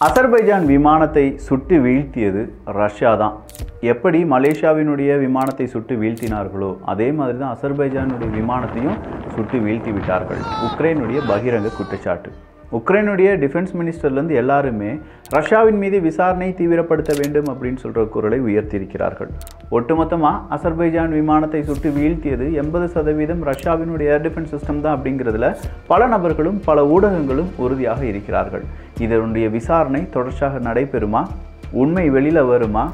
அசர்பைஜான் விமானத்தை சுட்டு வீழ்த்தியது ரஷ்யா தான். எப்படி மலேசியாவினுடைய விமானத்தை சுட்டு வீழ்த்தினார்களோ அதே மாதிரி தான் அசர்பைஜானுடைய விமானத்தையும் சுட்டு வீழ்த்தி விட்டார்கள். உக்ரைனுடைய பகிரங்க குற்றச்சாட்டு. உக்ரைனுடைய டிஃபென்ஸ் மினிஸ்டர்லேருந்து எல்லாருமே ரஷ்யாவின் மீது விசாரணை தீவிரப்படுத்த வேண்டும் அப்படின்னு சொல்கிற குரலை உயர்த்தியிருக்கிறார்கள். ஒட்டுமொத்தமாக அசர்பைஜான் விமானத்தை சுட்டு வீழ்த்தியது 80% ரஷ்யாவினுடைய ஏர் டிஃபென்ஸ் சிஸ்டம் தான் அப்படிங்கிறதுல பல நபர்களும் பல ஊடகங்களும் உறுதியாக இருக்கிறார்கள். இதனுடைய விசாரணை தொடர்ச்சியாக நடைபெறுமா? உண்மை வெளியில் வருமா?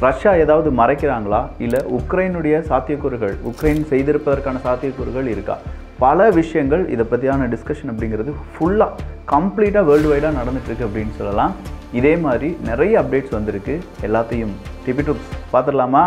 ரஷ்யா ஏதாவது மறைக்கிறாங்களா? இல்லை உக்ரைனுடைய சாத்தியக்கூறுகள், உக்ரைன் செய்திருப்பதற்கான சாத்தியக்கூறுகள் இருக்கா? பல விஷயங்கள் இதை பற்றியான டிஸ்கஷன் அப்படிங்கிறது ஃபுல்லாக கம்ப்ளீட்டாக வேர்ல்டு வைடாக நடந்துகிட்ருக்கு அப்படின்னு சொல்லலாம். இதே மாதிரி நிறைய அப்டேட்ஸ் வந்திருக்கு. எல்லாத்தையும் டிபி டிப்ஸ் பார்த்துடலாமா?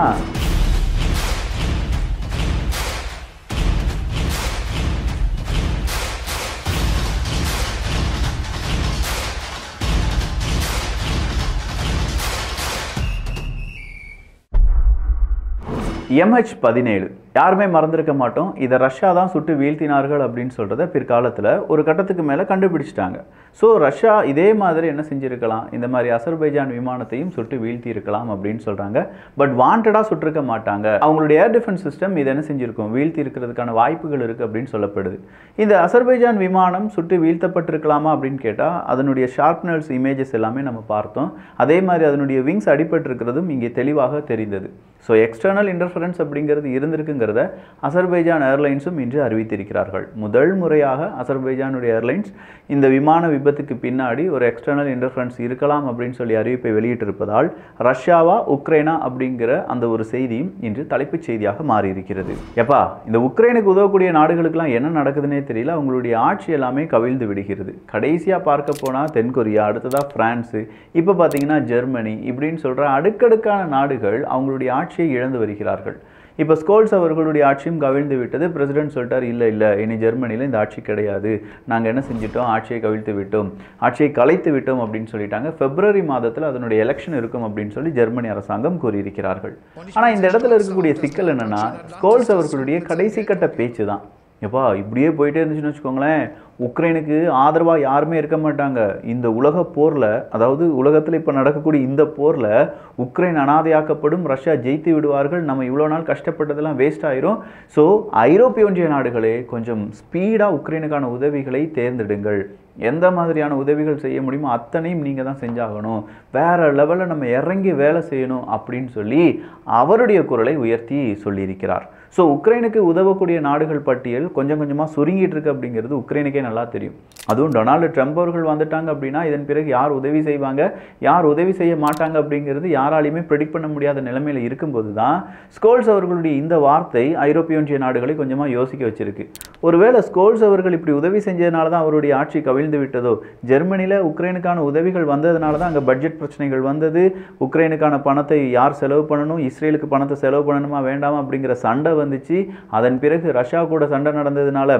MH17 யாருமே மறந்துருக்க மாட்டோம். இதை ரஷ்யா தான் சுட்டு வீழ்த்தினார்கள் அப்படின்னு சொல்கிறத பிற்காலத்தில் ஒரு கட்டத்துக்கு மேலே கண்டுபிடிச்சிட்டாங்க. ஸோ ரஷ்யா இதே மாதிரி என்ன செஞ்சுருக்கலாம், இந்த மாதிரி அசர்பைஜான் விமானத்தையும் சுட்டு வீழ்த்தி இருக்கலாம் அப்படின்னு சொல்கிறாங்க. பட் வாண்டடாக சுட்டிருக்க மாட்டாங்க. அவங்களுடைய ஏர் டிஃபென்ஸ் சிஸ்டம் இதை என்ன செஞ்சுருக்கும், வீழ்த்தி இருக்கிறதுக்கான வாய்ப்புகள் இருக்குது அப்படின்னு சொல்லப்படுது. இந்த அசர்பைஜான் விமானம் சுட்டு வீழ்த்தப்பட்டிருக்கலாமா அப்படின்னு கேட்டால் அதனுடைய ஷார்ப்னர்ஸ் இமேஜஸ் எல்லாமே நம்ம பார்த்தோம். அதே மாதிரி அதனுடைய விங்ஸ் அடிபட்டிருக்கிறதும் இங்கே தெளிவாக தெரிந்தது. ஸோ எக்ஸ்டர்னல் இன்டர்ஃபரன்ஸ் அப்படிங்கிறது இருந்திருக்குங்கிறத அசர்பைஜான் ஏர்லைன்ஸும் இன்று அறிவித்திருக்கிறார்கள். முதல் முறையாக அசர்பைஜானுடைய ஏர்லைன்ஸ் இந்த விமான விபத்துக்கு பின்னாடி ஒரு எக்ஸ்டர்னல் இன்டர்ஃபரன்ஸ் இருக்கலாம் அப்படின்னு சொல்லி அறிவிப்பை வெளியிட்டிருப்பதால் ரஷ்யாவா உக்ரைனா அப்படிங்கிற அந்த ஒரு செய்தியும் இன்று தலைப்புச் செய்தியாக மாறியிருக்கிறது. எப்பா இந்த உக்ரைனுக்கு உதவக்கூடிய நாடுகளுக்கெல்லாம் என்ன நடக்குதுன்னே தெரியல. அவங்களுடைய ஆட்சி எல்லாமே கவிழ்ந்து விடுகிறது. கடைசியாக பார்க்க போனால் தென்கொரியா, அடுத்ததாக பிரான்ஸு, இப்போ பார்த்தீங்கன்னா ஜெர்மனி இப்படின்னு சொல்கிற அடுக்கடுக்கான நாடுகள் அவங்களுடைய ஆட்சியை இழந்து வருகிறார்கள். இப்போ ஸ்கோல்ஸ் அவர்களுடைய ஆட்சியும் கவிழ்ந்து விட்டது. பிரசிடென்ட் சொல்லிட்டார், இல்லை இனி ஜெர்மனியில் இந்த ஆட்சி கிடையாது, நாங்கள் என்ன செஞ்சிட்டோம், ஆட்சியை கவிழ்த்து விட்டோம், ஆட்சியை கலைத்து விட்டோம் அப்படின்னு சொல்லிட்டாங்க. பிப்ரவரி மாதத்தில் அதனுடைய எலெக்ஷன் இருக்கும் அப்படின்னு சொல்லி ஜெர்மனி அரசாங்கம் கூறியிருக்கிறார்கள். ஆனால் இந்த இடத்துல இருக்கக்கூடிய சிக்கல் என்னென்னா, ஸ்கோல்ஸ் அவர்களுடைய கடைசி கட்ட பேச்சு தான். எப்பா இப்படியே போயிட்டே இருந்துச்சுன்னு வச்சுக்கோங்களேன், உக்ரைனுக்கு ஆதரவாக யாருமே இருக்க மாட்டாங்க. இந்த உலக போரில், அதாவது உலகத்தில் இப்போ நடக்கக்கூடிய இந்த போரில் உக்ரைன் அனாதையாக்கப்படும், ரஷ்யா ஜெயித்து விடுவார்கள், நம்ம இவ்வளோ நாள் கஷ்டப்பட்டதெல்லாம் வேஸ்ட் ஆயிரும். ஸோ ஐரோப்பிய ஒன்றிய நாடுகளே கொஞ்சம் ஸ்பீடாக உக்ரைனுக்கான உதவிகளை தேர்ந்தெடுங்கள். எந்த மாதிரியான உதவிகள் செய்ய முடியுமோ அத்தனையும் நீங்கள் தான் செஞ்சாகணும். வேறு லெவலில் நம்ம இறங்கி வேலை செய்யணும் அப்படின்னு சொல்லி அவருடைய குரலை உயர்த்தி சொல்லியிருக்கிறார். ஸோ உக்ரைனுக்கு உதவக்கூடிய நாடுகள் பட்டியல் கொஞ்சம் கொஞ்சமாக சுருங்கிட்டு இருக்கு அப்படிங்கிறது உக்ரைனுக்கே நல்லா தெரியும். அதுவும் டொனால்டு ட்ரம்ப் அவர்கள் வந்துட்டாங்க அப்படின்னா இதன் பிறகு யார் உதவி செய்வாங்க, யார் உதவி செய்ய மாட்டாங்க அப்படிங்கிறது யாராலையுமே ப்ரெடிக்ட் பண்ண முடியாத நிலைமையில் இருக்கும்போது தான் ஸ்கோல்ஸ் அவர்களுடைய இந்த வார்த்தை ஐரோப்பிய ஒன்றிய நாடுகளை கொஞ்சமாக யோசிக்க வச்சிருக்கு. ஒருவேளை ஸ்கோல்ஸ் அவர்கள் இப்படி உதவி செஞ்சதுனால தான் அவருடைய ஆட்சி கவிழ்ந்து விட்டதோ, ஜெர்மனியில் உக்ரைனுக்கான உதவிகள் வந்ததுனால தான் அங்கே பட்ஜெட் பிரச்சனைகள் வந்தது, உக்ரைனுக்கான பணத்தை யார் செலவு பண்ணணும், இஸ்ரேலுக்கு பணத்தை செலவு பண்ணணுமா வேண்டாமா அப்படிங்கிற சண்டை வந்துச்சு. அதன் பிறகு ரஷ்யா கூட சண்டை நடந்ததுனால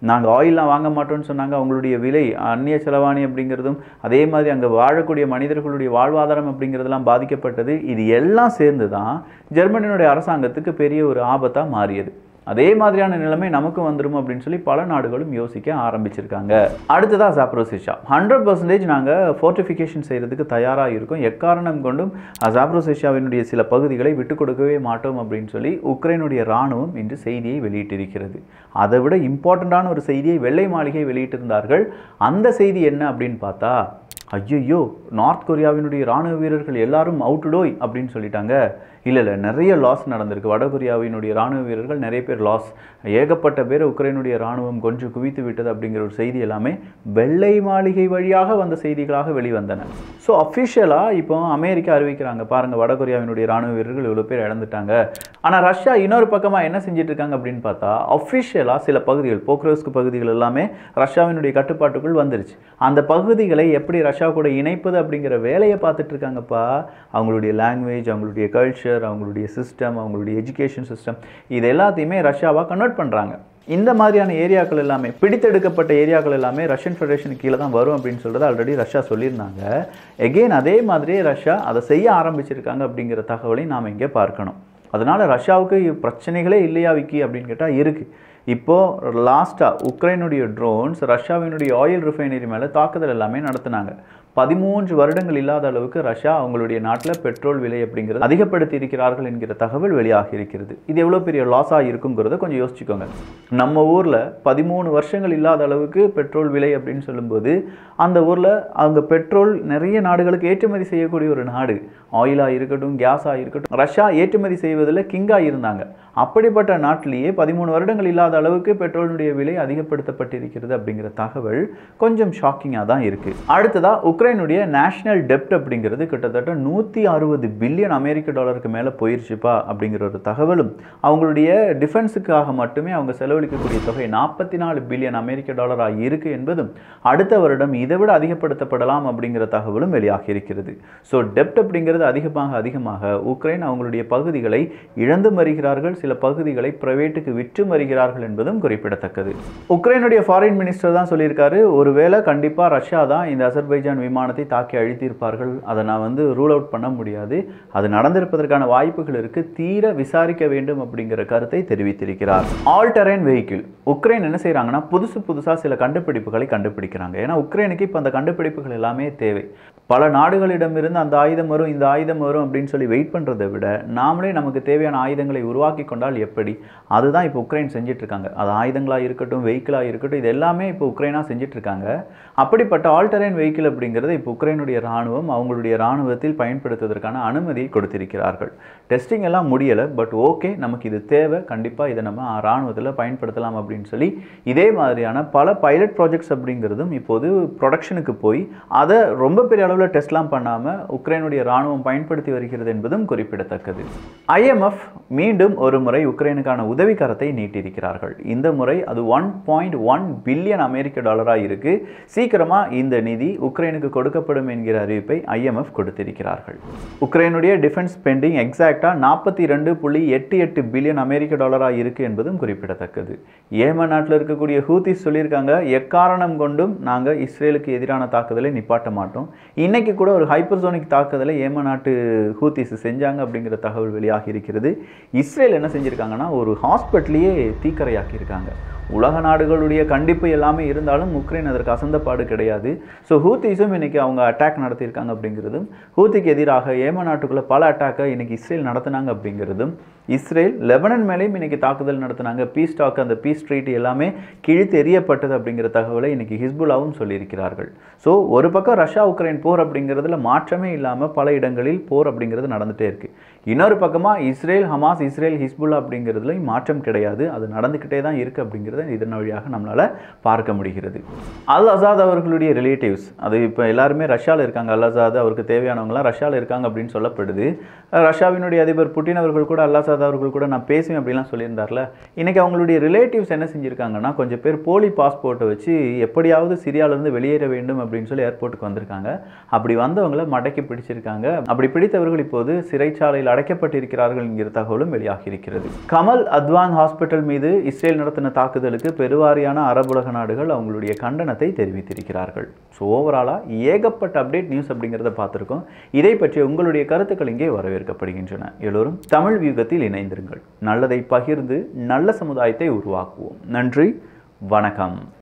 நாங்கள் ஆயிலெலாம் வாங்க மாட்டோம்னு சொன்னாங்க. அவங்களுடைய விலை அந்நிய செலவாணி அப்படிங்கிறதும், அதே மாதிரி அங்கே வாழக்கூடிய மனிதர்களுடைய வாழ்வாதாரம் அப்படிங்கிறதெல்லாம் பாதிக்கப்பட்டது. இது எல்லாம் சேர்ந்து தான் ஜெர்மனியினுடைய அரசாங்கத்துக்கு பெரிய ஒரு ஆபத்தாக மாறியது. அதே மாதிரியான நிலைமை நமக்கும் வந்துடும் அப்படின்னு சொல்லி பல நாடுகளும் யோசிக்க ஆரம்பிச்சிருக்காங்க. அடுத்ததாக ஜாப்ரோசிஷா 100% நாங்கள் ஃபோர்ட்டிஃபிகேஷன் செய்கிறதுக்கு தயாராக இருக்கோம், எக்காரணம் கொண்டும் ஜாப்ரோசிஷாவினுடைய சில பகுதிகளை விட்டு கொடுக்கவே மாட்டோம் அப்படின்னு சொல்லி உக்ரைனுடைய இராணுவம் இன்று செய்தியை வெளியிட்டிருக்கிறது. அதை விட இம்பார்ட்டண்ட்டான ஒரு செய்தியை வெள்ளை மாளிகை வெளியிட்டிருந்தார்கள். அந்த செய்தி என்ன அப்படின்னு பார்த்தா, ஐயோ நார்த் கொரியாவினுடைய இராணுவ வீரர்கள் எல்லாரும் அவுட்டுடோய் அப்படின்னு சொல்லிட்டாங்க. இல்லை நிறைய லாஸ் நடந்திருக்கு. வடகொரியாவினுடைய இராணுவ வீரர்கள் நிறைய பேர் லாஸ், ஏகப்பட்ட பேர் உக்ரைனுடைய இராணுவம் கொஞ்சம் குவித்து விட்டது அப்படிங்கிற ஒரு செய்தி எல்லாமே வெள்ளை மாளிகை வழியாக வந்த செய்திகளாக வெளிவந்தன. ஸோ அஃபிஷியலாக இப்போ அமெரிக்கா அறிவிக்கிறாங்க, பாருங்கள் வடகொரியாவினுடைய இராணுவ வீரர்கள் இவ்வளோ பேர் இழந்துட்டாங்க. ஆனால் ரஷ்யா இன்னொரு பக்கமாக என்ன செஞ்சுட்டு இருக்காங்க அப்படின்னு பார்த்தா, அஃபிஷியலாக சில பகுதிகள், போக்ரோஸ்க் பகுதிகள் எல்லாமே ரஷ்யாவினுடைய கட்டுப்பாட்டுக்குள் வந்துருச்சு. அந்த பகுதிகளை எப்படி ரஷ்யா கூட இணைப்பது அப்படிங்கிற வேலையை பார்த்துட்டு இருக்காங்கப்பா. அவங்களுடைய லாங்குவேஜ், அவங்களுடைய கல்ச்சர், அவங்களுடைய சிஸ்டம், அவங்களுடைய எஜுகேஷன் சிஸ்டம், இது எல்லாத்தையுமே ரஷ்யாவாக கன்வெர்ட் பண்ணுறாங்க. இந்த மாதிரியான ஏரியாக்கள் எல்லாமே, பிடித்தெடுக்கப்பட்ட ஏரியாக்கள் எல்லாமே ரஷ்யன் ஃபெடரேஷனுக்கு கீழே தான் வரும் அப்படின்னு சொல்கிறது ஆல்ரெடி ரஷ்யா சொல்லியிருந்தாங்க. எகெயின் அதே மாதிரியே ரஷ்யா அதை செய்ய ஆரம்பிச்சிருக்காங்க அப்படிங்கிற தகவலை நாம் இங்கே பார்க்கணும். அதனால் ரஷ்யாவுக்கு பிரச்சனைகளே இல்லையா விக்கி அப்படின்னு கேட்டால் இருக்குது. இப்போது லாஸ்ட்டாக உக்ரைனுடைய ட்ரோன்ஸ் ரஷ்யாவினுடைய ஆயில் ரிஃபைனரி மேலே தாக்குதல் எல்லாமே நடத்தினாங்க. 13 வருடங்கள் இல்லாத அளவுக்கு ரஷ்யா அவங்களுடைய நாட்டில் பெட்ரோல் விலை அப்படிங்கிறது அதிகப்படுத்தி இருக்கிறார்கள் என்கிற தகவல் வெளியாகி இருக்கிறது. இது எவ்வளோ பெரிய லாஸாக இருக்குங்கிறத கொஞ்சம் யோசிச்சுக்கோங்க. நம்ம ஊரில் 13 வருஷங்கள் இல்லாத அளவுக்கு பெட்ரோல் விலை அப்படின்னு சொல்லும்போது அந்த ஊரில் அவங்க பெட்ரோல் நிறைய நாடுகளுக்கு ஏற்றுமதி செய்யக்கூடிய ஒரு நாடு. ஆயிலாக இருக்கட்டும், கேஸாக இருக்கட்டும், ரஷ்யா ஏற்றுமதி செய்வதில் கிங்காக இருந்தாங்க. அப்படிப்பட்ட நாட்டிலேயே 13 வருடங்கள் இல்லாத அளவுக்கு பெட்ரோலுடைய விலை அதிகப்படுத்தப்பட்டிருக்கிறது அப்படிங்கிற தகவல் கொஞ்சம் ஷாக்கிங்காக தான் இருக்குது. அடுத்ததாக உக்ரைனுடைய நேஷனல் டெப்ட் அப்படிங்கிறது கிட்டத்தட்ட 160 பில்லியன் அமெரிக்க டாலருக்கு மேலே போயிருச்சுப்பா அப்படிங்கிற ஒரு தகவலும், அவங்களுடைய டிஃபென்ஸுக்காக மட்டுமே அவங்க செலவழிக்கக்கூடிய தொகை 44 பில்லியன் அமெரிக்க டாலராக இருக்குது என்பதும் அடுத்த வருடம் இதை விட அதிகப்படுத்தப்படலாம் அப்படிங்கிற தகவலும் வெளியாகி இருக்கிறது. ஸோ டெப்ட் அப்படிங்கிறது அதிகமாக உக்ரைன் அவங்களுடைய பகுதிகளை இழந்து வருகிறார்கள், சில பகுதிகளை பிரைவேட்டுக்கு விற்று வருகிறார்கள் என்பதும் குறிப்பிடத்தக்கது. உக்ரைனுடைய ஃபாரின் மினிஸ்டர் தான் சொல்லியிருக்காரு, ஒருவேளை கண்டிப்பாக ரஷ்யா தான் இந்த அசர்பைஜான் விமானத்தை தாக்கி அழித்திருப்பார்கள், அதை நான் ரூல் அவுட் பண்ண முடியாது, அது நடந்திருப்பதற்கான வாய்ப்புகள் இருக்கு, தீர விசாரிக்க வேண்டும் அப்படிங்கிற கருத்தை தெரிவித்திருக்கிறார். ஆல் டெரைன் வெஹிக்கிள் உக்ரைன் என்ன செய்யறாங்கன்னா புதுசாக சில கண்டுபிடிப்புகளை கண்டுபிடிக்கிறாங்க. ஏன்னா உக்ரைனுக்கு இப்போ அந்த கண்டுபிடிப்புகள் எல்லாமே தேவை. பல நாடுகளிடமிருந்து அந்த ஆயுதம் வரும், இந்த ஆயுதம் வரும் அப்படின்னு சொல்லி வெயிட் பண்ணுறதை விட நாமளே நமக்கு தேவையான ஆயுதங்களை உருவாக்கி கொண்டால் எப்படி, அதுதான் இப்போ உக்ரைன் செஞ்சுட்டு இருக்காங்க. அது ஆயுதங்களாக இருக்கட்டும், வெஹிக்கிளாக இருக்கட்டும், இது எல்லாமே இப்போ உக்ரைனாக செஞ்சுட்டு இருக்காங்க. அப்படிப்பட்ட ஆல்டரைன் வெஹிக்கிள் அப்படிங்கிறது இப்போ உக்ரைனுடைய இராணுவம் அவங்களுடைய இராணுவத்தில் பயன்படுத்துவதற்கான அனுமதியை கொடுத்திருக்கிறார்கள். டெஸ்டிங் எல்லாம் முடியலை, பட் ஓகே நமக்கு இது தேவை, கண்டிப்பாக இதை நம்ம இராணுவத்தில் பயன்படுத்தலாம் அப்படின்னு சொல்லி இதே மாதிரியான பல பைலட் ப்ராஜெக்ட்ஸ் அப்படிங்கிறதும் இப்போது ப்ரொடக்ஷனுக்கு போய் அதை ரொம்ப பெரிய அளவில் டெஸ்ட்லாம் பண்ணாமல் உக்ரைனுடைய இராணுவம் பயன்படுத்தி வருகிறது என்பதும் குறிப்பிடத்தக்கது. IMF மீண்டும் ஒரு முறை உக்ரைனுக்கான உதவிக்கரத்தை நீட்டியிருக்கிறார்கள். இந்த முறை அது 1.1 பில்லியன் அமெரிக்க டாலராக இருக்கு. சீக்கிரமாக இந்த நிதி உக்ரைனுக்கு கொடுக்கப்படும் என்கிற அறிவிப்பை IMF கொடுத்திருக்கிறார்கள். உக்ரைனுடைய டிஃபென்ஸ் ஸ்பெண்டிங் எக்ஸாக்டாக 42.88 பில்லியன் அமெரிக்க டாலராக இருக்கு என்பதும் குறிப்பிடத்தக்கது. ஏமன் நாட்டில் இருக்கக்கூடிய ஹூத்திஸ் சொல்லியிருக்காங்க, எக்காரணம் கொண்டும் நாங்கள் இஸ்ரேலுக்கு எதிரான தாக்குதலை நிப்பாட்ட மாட்டோம். இன்னைக்கு கூட ஒரு ஹைப்பர்சோனிக் தாக்குதலை ஏமன் நாட்டு ஹூத்திஸ் செஞ்சாங்க அப்படிங்கிற தகவல் வெளியாகி இருக்கிறது. இஸ்ரேல் என்ன செஞ்சிருக்காங்கன்னா ஒரு ஹாஸ்பிட்டலையே தீக்கரையாக்கியிருக்காங்க. உலக நாடுகளுடைய கண்டிப்பு எல்லாமே இருந்தாலும் உக்ரைன் அதற்கு அசந்தப்பாடு கிடையாது. ஸோ ஹூத்திஸும் இன்னைக்கு அவங்க அட்டாக் நடத்தியிருக்காங்க அப்படிங்கிறதும், ஹூத்திக்கு எதிராக ஏமன் நாட்டுக்குள்ள பல அட்டாக்கை இன்னைக்கு இஸ்ரேல் நடத்தினாங்க அப்படிங்கிறதும், இஸ்ரேல் லெபனன் மேலேயும் இன்னைக்கு தாக்குதல் நடத்தினாங்க. பீஸ் டாக், அந்த பீஸ் ட்ரீட் எல்லாமே கிழித்து எறியப்பட்டது அப்படிங்கிற தகவலை இன்னைக்கு ஹிஸ்புல்லாவும் சொல்லியிருக்கிறார்கள். ஸோ ஒரு பக்கம் ரஷ்யா உக்ரைன் போர் அப்படிங்கிறதுல மாற்றமே இல்லாமல் பல இடங்களில் போர் அப்படிங்கிறது நடந்துகிட்டே இருக்கு. இன்னொரு பக்கமாக இஸ்ரேல் ஹமாஸ், இஸ்ரேல் ஹிஸ்புல்லா அப்படிங்கிறதுல மாற்றம் கிடையாது, அது நடந்துக்கிட்டே தான் இருக்குது அப்படிங்கிறத இதன் வழியாக நம்மளால் பார்க்க முடிகிறது. அல் அசாத் அவர்களுடைய ரிலேட்டிவ்ஸ், அது இப்போ எல்லாருமே ரஷ்யாவில் இருக்காங்க. அல் அசாத் அவருக்கு தேவையானவங்களாம் ரஷ்யாவில் இருக்காங்க அப்படின்னு சொல்லப்படுது. ரஷ்யாவினுடைய அதிபர் புட்டின் அவர்கள் கூட அல் அசாத் அவர்கள் கூட நான் பேசுவேன் அப்படிலாம் சொல்லியிருந்தார்ல. இன்னைக்கு அவங்களுடைய ரிலேட்டிவ்ஸ் என்ன செஞ்சுருக்காங்கன்னா, கொஞ்சம் பேர் போலி பாஸ்போர்ட்டை வச்சு எப்படியாவது சிரியாவிலிருந்து வெளியேற வேண்டும் அப்படின்னு சொல்லி ஏர்போர்ட்டுக்கு வந்திருக்காங்க. அப்படி வந்தவங்களை மடக்கி பிடிச்சிருக்காங்க. அப்படி பிடித்தவர்கள் இப்போது சிறைச்சாலையில் அடைக்கப்பட்டிருக்கிறார்கள் என்கிற தகவலும் வெளியாகி இருக்கிறது. கமல் அத்வான் ஹாஸ்பிட்டல் மீது இஸ்ரேல் நடத்தின தாக்குதலுக்கு பெருவாரியான அரபுலக நாடுகள் அவங்களுடைய கண்டனத்தை தெரிவித்திருக்கிறார்கள். ஸோ ஓவராலாக ஏகப்பட்ட அப்டேட் நியூஸ் அப்படிங்கிறத பார்த்துருக்கோம். இதை பற்றி உங்களுடைய கருத்துக்கள் இங்கே வரவேற்கப்படுகின்றன. எல்லோரும் தமிழ் வியூகத்தில் இணைந்திருங்கள். நல்லதை பகிர்ந்து நல்ல சமுதாயத்தை உருவாக்குவோம். நன்றி, வணக்கம்.